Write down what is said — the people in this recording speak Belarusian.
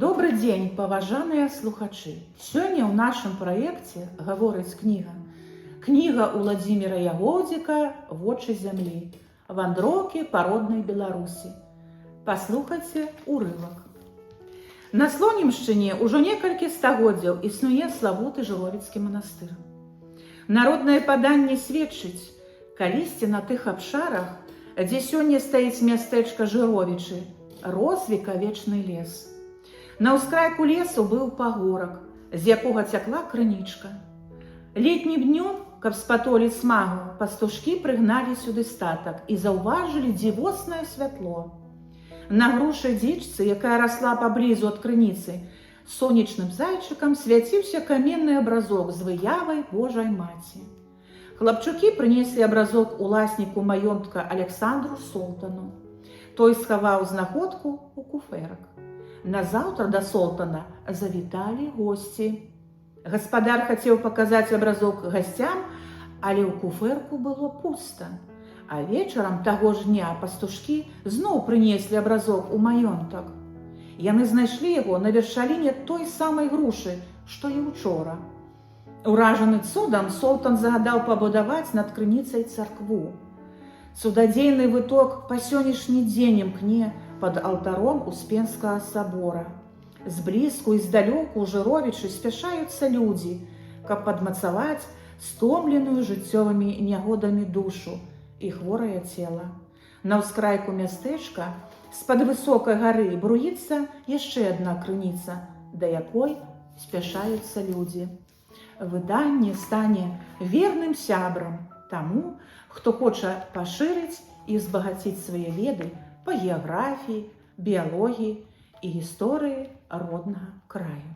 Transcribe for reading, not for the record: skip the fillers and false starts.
Добрый дзень, паважаныя слухачы. Сёння ў нашым праекце гаворыць кніга. Кніга Уладзіміра Ягодзіка «Вочы зямлі. Вандроўкі па роднай Беларусі». Паслухайце урывак. На Слонімшчыне ўжо некалькі стагоддзяў існуе славуты Жыровіцкі манастыр. Народнае паданне сведчыць, калісьці на тых абшарах, дзе сёння стаіць мястэчка Жыровічы, рос векавечны лес. На ўскрайку лесу быў пагорак, з якога цякла крынічка. Летнім днём, каб спатоліць смагу, пастушкі прыгналі сюды статак і заўважылі дзівоснае святло. На грушай дзічцы, якая расла паблізу ад крыніцы, сонечным зайчыкам свяціўся каменны абразок з выявай Божай Маці. Хлапчукі прынеслі абразок уласніку маёнтка Александру Солтану. Той схаваў знаходку ў куфэрак. Назаўтра да Солтана завіталі госці. Гаспадар хацеў паказаць абразок гасцям, але ў куфэрку было пуста. А вечарам таго ж дня пастушкі зноў прынеслі абразок у маёнтак. Яны знайшлі яго на вершаліне той самай грушы, што і учора. Уражаны цудам, Солтан загадаў пабудаваць над крыніцай царкву. Цудадзейны выток па сённяшні дзень імкне пад алтаром Успенскага сабора. Зблізку і здалёку ў Жыровічы спяшаюцца людзі, каб падмацаваць стомленую жыццёвымі нягодамі душу і хворае цела. На ўскрайку мястэчка з-пад высокай гары бруіцца яшчэ адна крыніца, да якой спяшаюцца людзі. Выданне стане верным сябрам таму, хто хоча пашырыць і збагаціць свае веды па геаграфіі, біялогіі і гісторыі роднага краю.